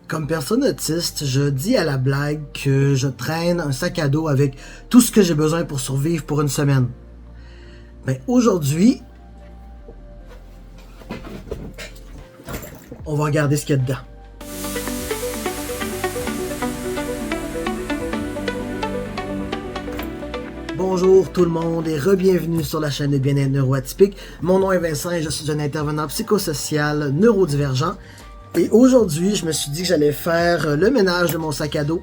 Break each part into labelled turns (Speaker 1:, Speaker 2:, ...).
Speaker 1: Comme personne autiste, je dis à la blague que je traîne un sac à dos avec tout ce que j'ai besoin pour survivre pour une semaine. Mais aujourd'hui, on va regarder ce qu'il y a dedans. Bonjour tout le monde et re-bienvenue sur la chaîne de bien-être neuroatypique. Mon nom est Vincent et je suis un intervenant psychosocial neurodivergent. Et aujourd'hui, je me suis dit que j'allais faire le ménage de mon sac à dos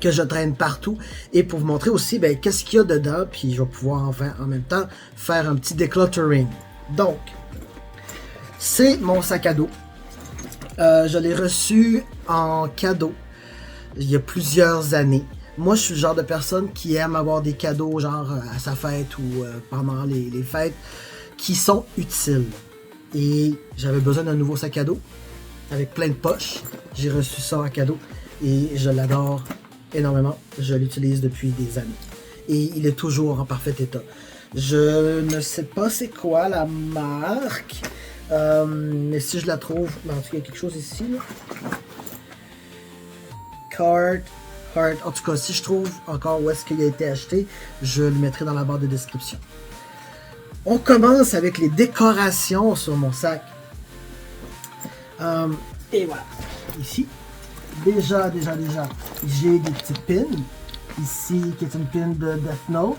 Speaker 1: que je traîne partout et pour vous montrer aussi qu'est-ce qu'il y a dedans, puis je vais pouvoir enfin en même temps faire un petit decluttering. Donc, c'est mon sac à dos. Je l'ai reçu en cadeau il y a plusieurs années. Moi, je suis le genre de personne qui aime avoir des cadeaux, genre à sa fête ou pendant les fêtes, qui sont utiles. Et j'avais besoin d'un nouveau sac à dos avec plein de poches. J'ai reçu ça en cadeau et je l'adore énormément. Je l'utilise depuis des années. Et il est toujours en parfait état. Je ne sais pas c'est quoi la marque, mais si je la trouve, en tout cas, il y a quelque chose ici. Là. Heart. En tout cas, si je trouve encore où est-ce qu'il a été acheté, je le mettrai dans la barre de description. On commence avec les décorations sur mon sac. Et voilà. Ici, déjà, j'ai des petits pins. Ici, qui est une pin de Death Note.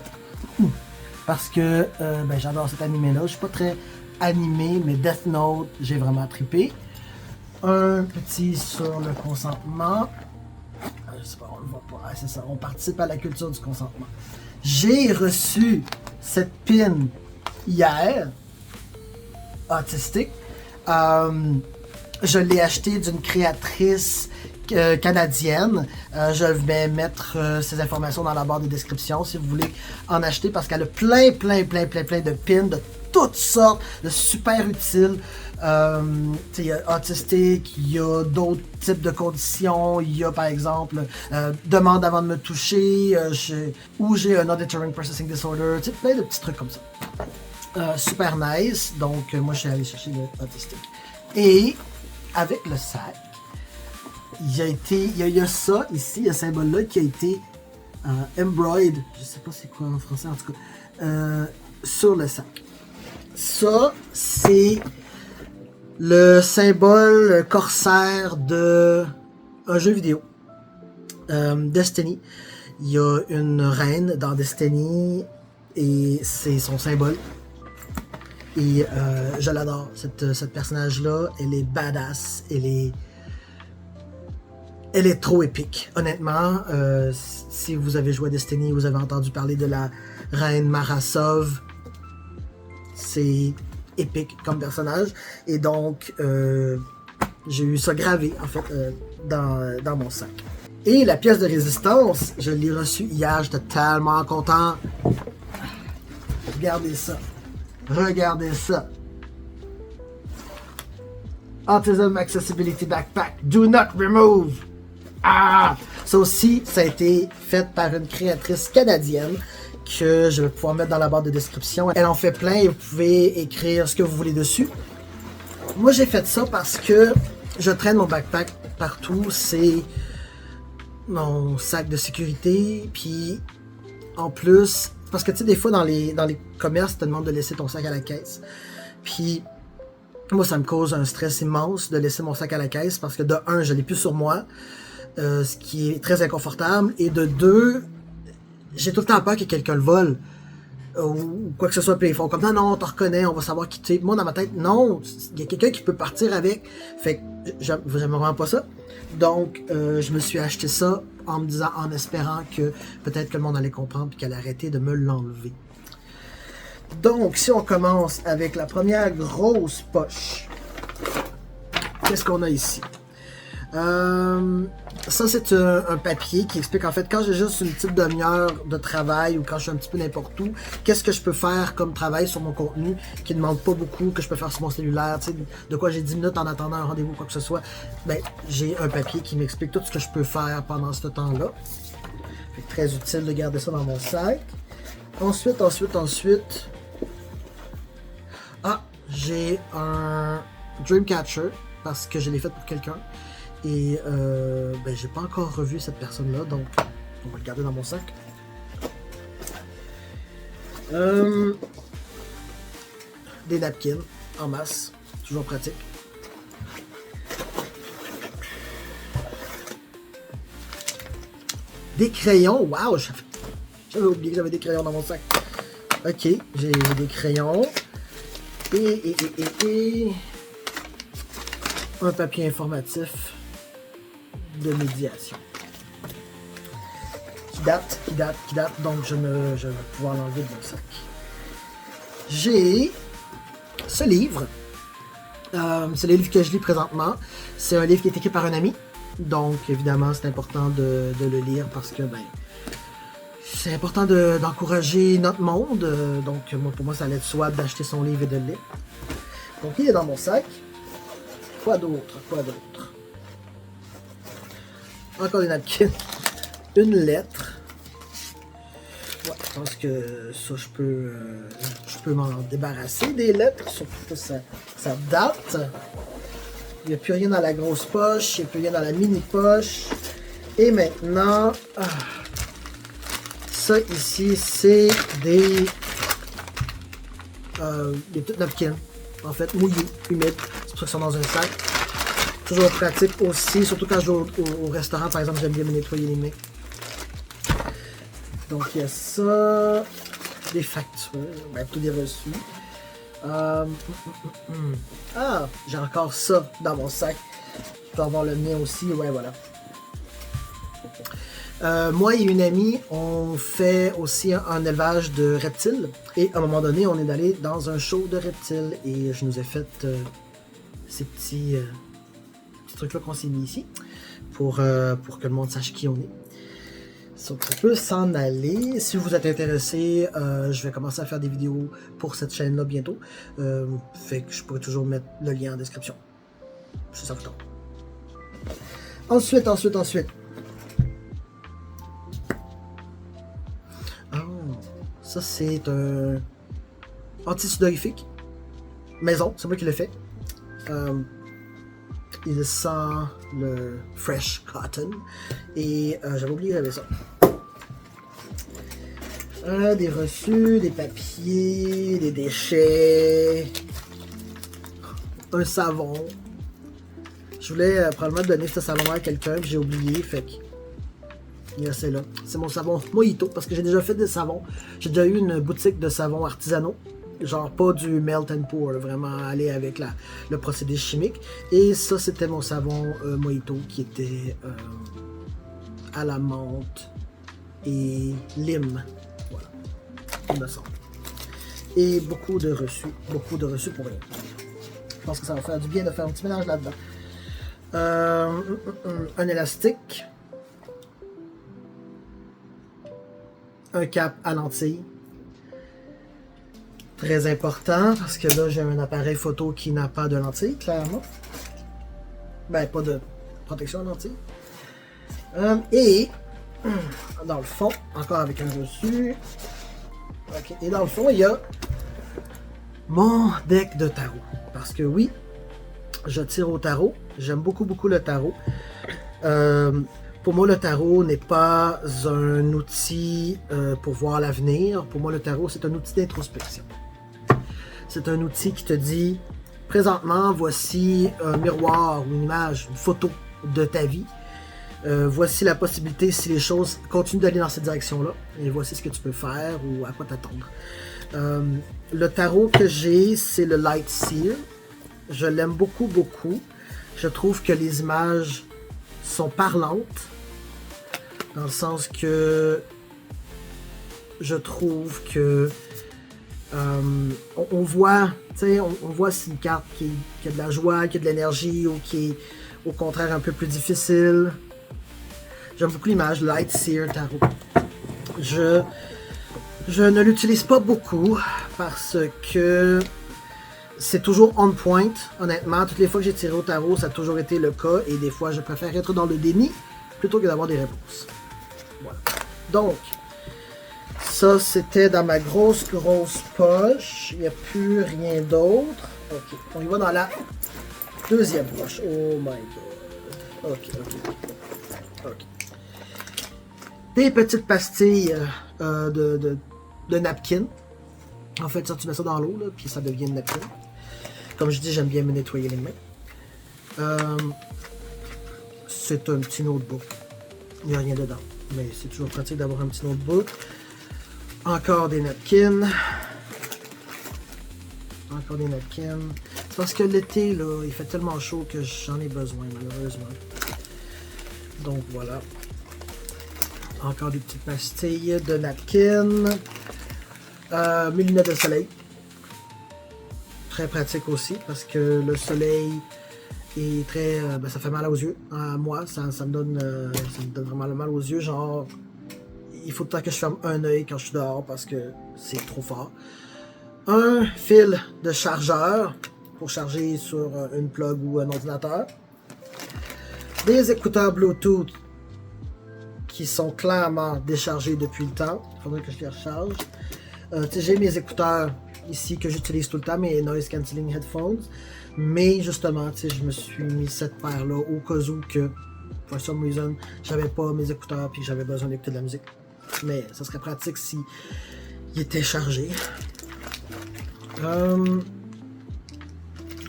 Speaker 1: Parce que j'adore cet animé-là. Je suis pas très animé, mais Death Note, j'ai vraiment trippé. Un petit sur le consentement. Je sais pas, on le voit pas. Ah, c'est ça, on participe à la culture du consentement. J'ai reçu cette pin hier, autistique. Je l'ai acheté d'une créatrice canadienne. Je vais mettre ces informations dans la barre de description si vous voulez en acheter parce qu'elle a plein de pins de toutes sortes, de super utiles. Il y a autistique, il y a d'autres types de conditions, il y a par exemple demande avant de me toucher, ou j'ai un auditory processing disorder, plein de petits trucs comme ça. Super nice, donc moi je suis allé chercher l'autistique. Et avec le sac, il y a ça ici, il y a ce symbole-là qui a été embroidered, je sais pas c'est quoi en français en tout cas, sur le sac. Ça, c'est le symbole corsaire de un jeu vidéo, Destiny. Il y a une reine dans Destiny et c'est son symbole. Et je l'adore, cette personnage-là. Elle est badass, elle est trop épique. Honnêtement, si vous avez joué à Destiny, vous avez entendu parler de la reine Marasov. C'est épique comme personnage. Et donc, j'ai eu ça gravé, en fait, dans mon sac. Et la pièce de résistance, je l'ai reçue hier. J'étais tellement content. Regardez ça. Autism Accessibility Backpack. Do not remove. Ça aussi, ça a été fait par une créatrice canadienne que je vais pouvoir mettre dans la barre de description. Elle en fait plein et vous pouvez écrire ce que vous voulez dessus. Moi, j'ai fait ça parce que je traîne mon backpack partout. C'est mon sac de sécurité. Puis, en plus, parce que tu sais, des fois, dans les commerces, ils te demandent de laisser ton sac à la caisse. Puis, moi, ça me cause un stress immense de laisser mon sac à la caisse parce que de un, je l'ai plus sur moi, ce qui est très inconfortable. Et de deux, j'ai tout le temps peur que quelqu'un le vole ou quoi que ce soit. Puis ils font comme non, on te reconnaît, on va savoir qui tu es. Moi, dans ma tête, non, il y a quelqu'un qui peut partir avec. Fait que j'aime vraiment pas ça. Donc, je me suis acheté ça en espérant que peut-être que le monde allait comprendre et qu'elle allait arrêter de me l'enlever. Donc, si on commence avec la première grosse poche, qu'est-ce qu'on a ici? Ça, c'est un papier qui explique en fait quand j'ai juste une petite demi-heure de travail ou quand je suis un petit peu n'importe où, qu'est-ce que je peux faire comme travail sur mon contenu qui ne demande pas beaucoup, que je peux faire sur mon cellulaire, tu sais, de quoi j'ai 10 minutes en attendant un rendez-vous, quoi que ce soit. J'ai un papier qui m'explique tout ce que je peux faire pendant ce temps-là. Fait que très utile de garder ça dans mon sac. Ensuite, j'ai un Dreamcatcher parce que je l'ai fait pour quelqu'un. Et ben, j'ai pas encore revu cette personne-là, donc on va le garder dans mon sac. Des napkins en masse, toujours pratique. Des crayons, waouh, j'avais oublié que j'avais des crayons dans mon sac. Ok, j'ai des crayons. Et un papier informatif de médiation. Qui date, donc je vais pouvoir l'enlever de mon sac. J'ai ce livre. C'est le livre que je lis présentement. C'est un livre qui est écrit par un ami. Donc, évidemment, c'est important de le lire parce que, ben, c'est important d'encourager notre monde. Donc, pour moi, ça allait de soi d'acheter son livre et de le lire. Donc, il est dans mon sac. Quoi d'autre? Encore des napkins. Une lettre. Ouais, je pense que ça, je peux m'en débarrasser des lettres, surtout que ça date. Il n'y a plus rien dans la grosse poche, il n'y a plus rien dans la mini poche. Et maintenant, ça ici, c'est des petites napkins, en fait, mouillés, humides. C'est pour ça qu'ils sont dans un sac. Toujours pratique aussi, surtout quand je vais au restaurant, par exemple, j'aime bien me nettoyer les mains. Donc il y a ça, des factures, ben, plutôt des reçus. Ah, j'ai encore ça dans mon sac. Je peux avoir le mien aussi, ouais, voilà. Moi et une amie, on fait aussi un élevage de reptiles. Et à un moment donné, on est allé dans un show de reptiles. Et je nous ai fait ces petits trucs-là qu'on s'est mis ici. Pour que le monde sache qui on est. Donc, ça peut s'en aller. Si vous êtes intéressé, je vais commencer à faire des vidéos pour cette chaîne-là bientôt. Fait que je pourrais toujours mettre le lien en description. C'est ça que je tente. Ensuite. Oh, ça c'est un anti-sudorifique. Maison, c'est moi qui l'ai fait. Il sent le fresh cotton. Et j'avais oublié que j'avais ça. Des reçus, des papiers, des déchets, un savon. Je voulais probablement donner ce savon à quelqu'un, puis j'ai oublié, fait que c'est là. C'est mon savon Mojito, parce que j'ai déjà fait des savons. J'ai déjà eu une boutique de savons artisanaux, genre pas du melt and pour, vraiment aller avec le procédé chimique. Et ça, c'était mon savon Mojito qui était à la menthe et lime. Voilà, il me semble. Et beaucoup de reçus pour rien. Je pense que ça va faire du bien de faire un petit mélange là-dedans. Un élastique. Un cap à lentilles. Très important parce que là j'ai un appareil photo qui n'a pas de lentilles, clairement. Ben, pas de protection à lentilles. Et dans le fond, encore avec un reçu. Okay. Et dans le fond, il y a mon deck de tarot. Parce que oui, je tire au tarot. J'aime beaucoup le tarot. Pour moi, le tarot n'est pas un outil pour voir l'avenir. Pour moi, le tarot, c'est un outil d'introspection. C'est un outil qui te dit, présentement, voici un miroir ou une image, une photo de ta vie. Voici la possibilité si les choses continuent d'aller dans cette direction-là. Et voici ce que tu peux faire ou à quoi t'attendre. Le tarot que j'ai, c'est le Light Seer. Je l'aime beaucoup. Je trouve que les images sont parlantes. Dans le sens que je trouve que on voit si une carte qui a de la joie, qui a de l'énergie ou qui est au contraire un peu plus difficile. J'aime beaucoup l'image Light Seer Tarot. Je ne l'utilise pas beaucoup parce que c'est toujours on point. Honnêtement, toutes les fois que j'ai tiré au tarot, ça a toujours été le cas et des fois je préfère être dans le déni plutôt que d'avoir des réponses. Voilà. Donc, ça c'était dans ma grosse poche. Il n'y a plus rien d'autre. Ok, on y va dans la deuxième poche. Oh my god. Ok. Des petites pastilles de napkin. En fait, ça, tu mets ça dans l'eau, puis ça devient une napkin. Comme je dis, j'aime bien me nettoyer les mains. C'est un petit notebook. Il n'y a rien dedans. Mais c'est toujours pratique d'avoir un petit notebook. Encore des napkins. Encore des napkins. C'est parce que l'été, là, il fait tellement chaud que j'en ai besoin, malheureusement. Donc voilà. Encore des petites pastilles de napkins. Mes lunettes de soleil. Très pratique aussi parce que le soleil est très... ça fait mal aux yeux. Moi, ça me donne vraiment mal aux yeux. Genre, il faut tout le temps que je ferme un œil quand je suis dehors parce que c'est trop fort. Un fil de chargeur pour charger sur une plug ou un ordinateur. Des écouteurs Bluetooth qui sont clairement déchargés depuis le temps. Il faudrait que je les recharge. J'ai mes écouteurs ici que j'utilise tout le temps, mes noise cancelling headphones. Mais justement, je me suis mis cette paire-là au cas où que, for some reason, j'avais pas mes écouteurs et que j'avais besoin d'écouter de la musique. Mais ça serait pratique si il était chargé.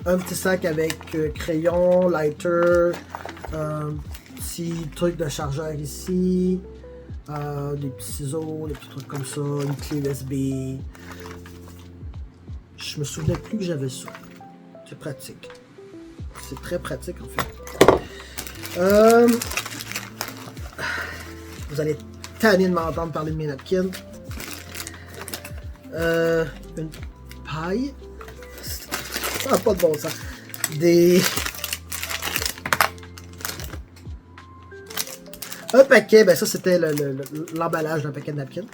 Speaker 1: Un petit sac avec crayon, lighter, petit truc de chargeur ici, des petits ciseaux, des petits trucs comme ça, une clé USB. Je me souvenais plus que j'avais ça. C'est pratique. C'est très pratique en fait. Vous allez tanner de m'entendre parler de mes napkins. Une paille. Ça n'a pas de bon sens. Un paquet, ben ça c'était l'emballage d'un paquet de napkins.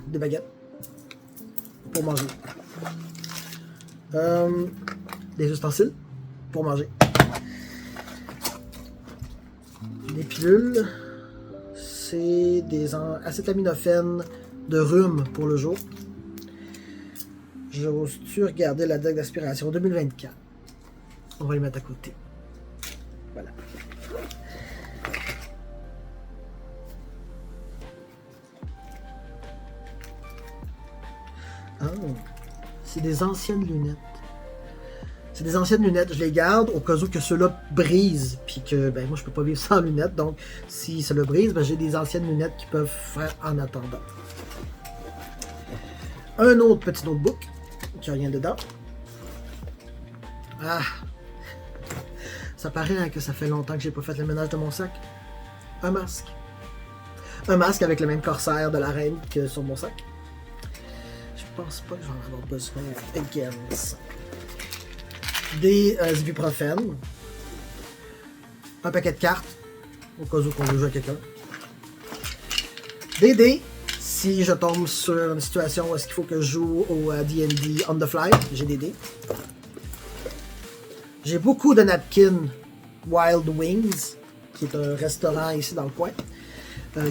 Speaker 1: Des baguettes. Pour manger. Des ustensiles. Pour manger. Des pilules. C'est des acétaminophènes de rhume pour le jour. J'ose-tu regarder la date d'aspiration 2024? On va les mettre à côté. Voilà. Ah, c'est des anciennes lunettes. C'est des anciennes lunettes, je les garde au cas où que ceux-là brisent, puis que ben moi je peux pas vivre sans lunettes, donc si ça le brise, ben j'ai des anciennes lunettes qui peuvent faire en attendant. Un autre petit notebook, qui a rien dedans. Ah! Ça paraît que ça fait longtemps que j'ai pas fait le ménage de mon sac. Un masque. Un masque avec le même corsaire de la reine que sur mon sac. Je pense pas que je vais en avoir besoin again. Des ibuprofènes. Un paquet de cartes, au cas où on veut jouer à quelqu'un. Des dés, si je tombe sur une situation où est-ce qu'il faut que je joue au D&D on the fly, j'ai des dés. J'ai beaucoup de napkins Wild Wings, qui est un restaurant ici dans le coin,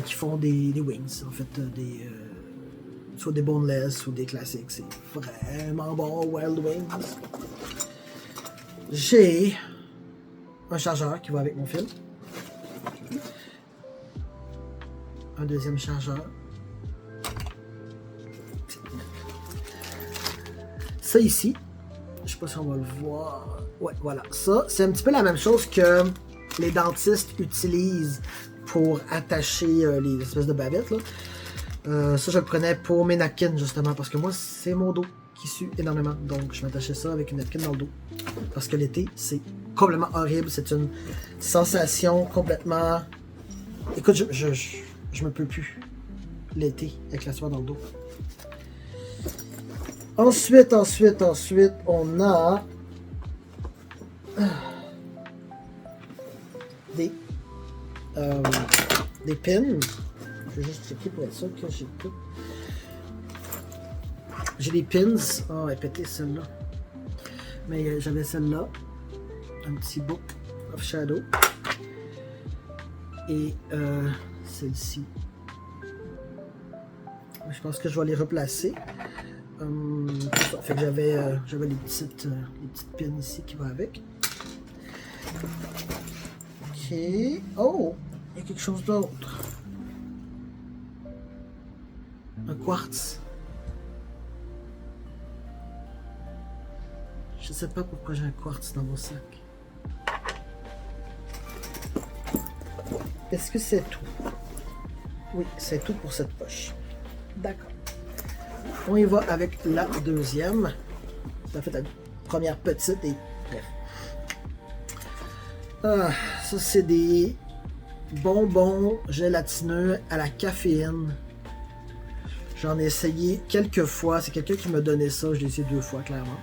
Speaker 1: qui font des wings, en fait, soit des boneless ou des classiques. C'est vraiment bon, Wild Wings. J'ai un chargeur qui va avec mon fil. Un deuxième chargeur. Ça ici, je sais pas si on va le voir. Ouais, voilà. Ça, c'est un petit peu la même chose que les dentistes utilisent pour attacher les espèces de bavettes, là. Ça, je le prenais pour mes napkins, justement, parce que moi, c'est mon dos qui sue énormément. Donc, je m'attachais ça avec une napkin dans le dos. Parce que l'été, c'est complètement horrible. C'est une sensation complètement... Écoute, je me peux plus l'été avec la sueur dans le dos. Ensuite, on a des pins. Je vais juste checker pour être sûr que j'ai tout. J'ai des pins. Oh, elle est pétée celle-là. Mais j'avais celle-là. Un petit book of shadow. Et celle-ci. Je pense que je vais les replacer. Fait que j'avais les petites pins ici qui vont avec. Ok. Oh! Il y a quelque chose d'autre. Un quartz. Je sais pas pourquoi j'ai un quartz dans mon sac. Est-ce que c'est tout? Oui, c'est tout pour cette poche. D'accord. On y va avec la deuxième. Ça fait la première petite et bref. Ah, ça c'est des bonbons gélatineux à la caféine. J'en ai essayé quelques fois. C'est quelqu'un qui m'a donné ça. Je l'ai essayé 2 fois, clairement.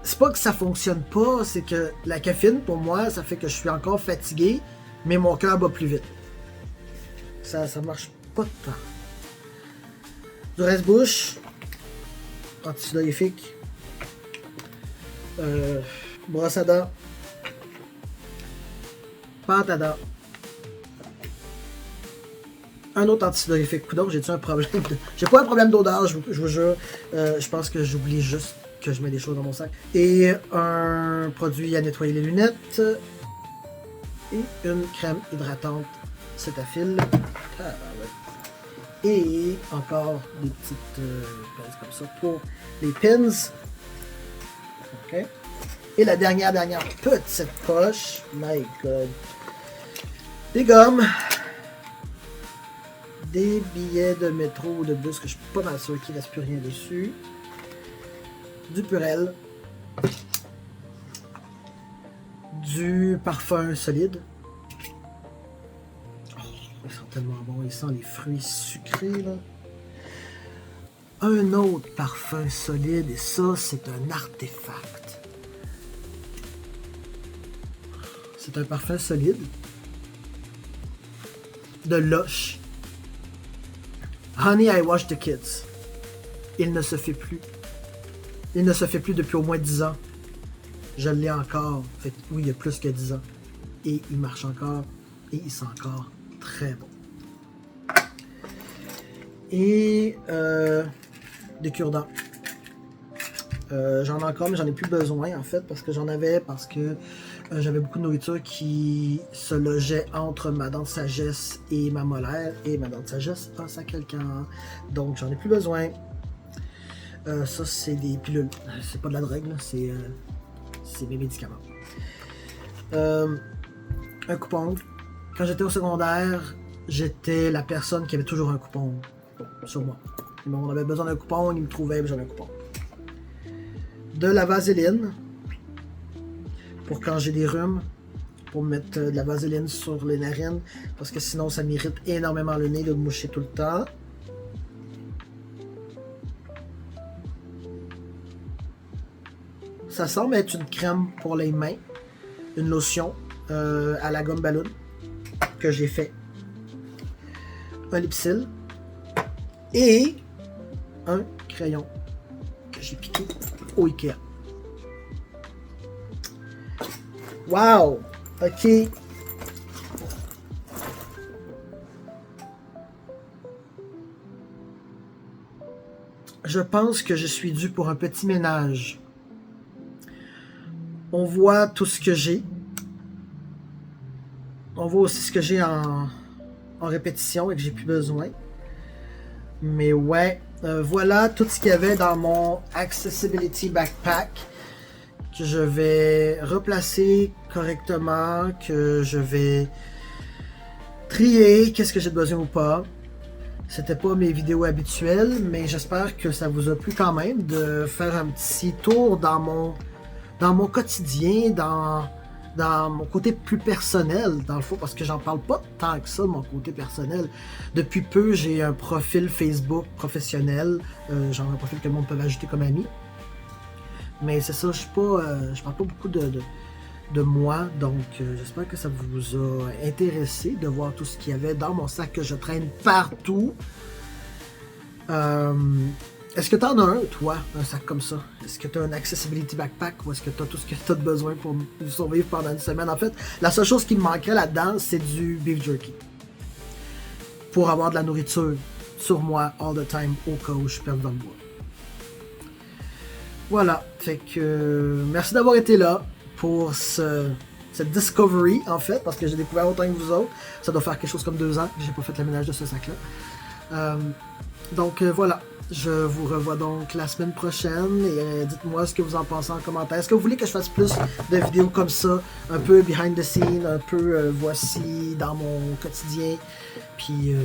Speaker 1: C'est pas que ça fonctionne pas, c'est que la caféine, pour moi, ça fait que je suis encore fatigué, mais mon cœur bat plus vite. Ça marche pas de temps. Du reste-bouche, antidorifique, brosse à dents, pâte à dents, un autre antidorifique. Donc, j'ai-tu un problème de... J'ai pas un problème d'odeur, je vous jure. Je pense que j'oublie juste que je mets des choses dans mon sac. Et un produit à nettoyer les lunettes. Et une crème hydratante Cetaphil. Ah, ouais. Et encore des petites pinces comme ça pour les pins. Ok. Et la dernière petite poche. My God. Des gommes. Des billets de métro ou de bus que je suis pas mal sûr qu'il ne reste plus rien dessus. Du Purell. Du parfum solide. Oh, ils sont tellement bons. Ils sentent les fruits sucrés là. Un autre parfum solide et ça c'est un artefact. C'est un parfum solide. De Lush. Honey, I Wash the Kids. Il ne se fait plus. Il ne se fait plus depuis au moins 10 ans. Je l'ai encore. Fait que, oui, il y a plus que 10 ans. Et il marche encore. Et il sent encore très bon. Et des cure-dents. J'en ai encore, mais j'en ai plus besoin en fait. Parce que j'avais beaucoup de nourriture qui se logeait entre ma dent de sagesse et ma molaire. Et ma dent de sagesse passe à quelqu'un. Donc j'en ai plus besoin. Ça c'est des pilules. C'est pas de la drogue, là. C'est mes médicaments. Un coupon. Quand j'étais au secondaire, j'étais la personne qui avait toujours un coupon sur moi. On avait besoin d'un coupon, il me trouvait, j'avais un coupon. De la vaseline. Pour quand j'ai des rhumes, pour mettre de la vaseline sur les narines, parce que sinon ça m'irrite énormément le nez de me moucher tout le temps. Ça semble être une crème pour les mains, une lotion à la gomme ballon que j'ai fait. Un lipsil et un crayon que j'ai piqué au Ikea. Wow! Ok. Je pense que je suis dû pour un petit ménage. On voit tout ce que j'ai. On voit aussi ce que j'ai en répétition et que j'ai plus besoin. Mais ouais, voilà tout ce qu'il y avait dans mon Accessibility Backpack. Que je vais replacer correctement, que je vais trier qu'est-ce que j'ai besoin ou pas. C'était pas mes vidéos habituelles, mais j'espère que ça vous a plu quand même de faire un petit tour dans mon quotidien, dans mon côté plus personnel, dans le fond, parce que j'en parle pas tant que ça de mon côté personnel. Depuis peu, j'ai un profil Facebook professionnel, genre un profil que le monde peut ajouter comme ami. Mais c'est ça, je parle pas beaucoup de moi, donc j'espère que ça vous a intéressé de voir tout ce qu'il y avait dans mon sac que je traîne partout. Est-ce que tu en as un, toi, un sac comme ça? Est-ce que tu as un Accessibility Backpack ou est-ce que tu as tout ce que tu as besoin pour survivre pendant une semaine? En fait, la seule chose qui me manquerait là-dedans, c'est du beef jerky. Pour avoir de la nourriture sur moi all the time au cas où je suis perdu dans le bois. Voilà, fait que merci d'avoir été là pour cette discovery en fait, parce que j'ai découvert autant que vous autres. Ça doit faire quelque chose comme 2 ans que j'ai pas fait le ménage de ce sac-là. Donc voilà, je vous revois donc la semaine prochaine et dites-moi ce que vous en pensez en commentaire. Est-ce que vous voulez que je fasse plus de vidéos comme ça, un peu behind the scene, un peu voici dans mon quotidien, puis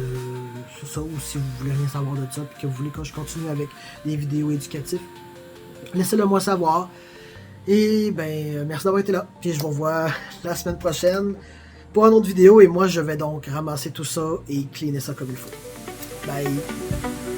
Speaker 1: c'est ça, ou si vous voulez rien savoir de ça, puis que vous voulez que je continue avec des vidéos éducatives, laissez-le moi savoir. Et ben, merci d'avoir été là. Puis je vous revois la semaine prochaine pour une autre vidéo. Et moi, je vais donc ramasser tout ça et cleaner ça comme il faut. Bye!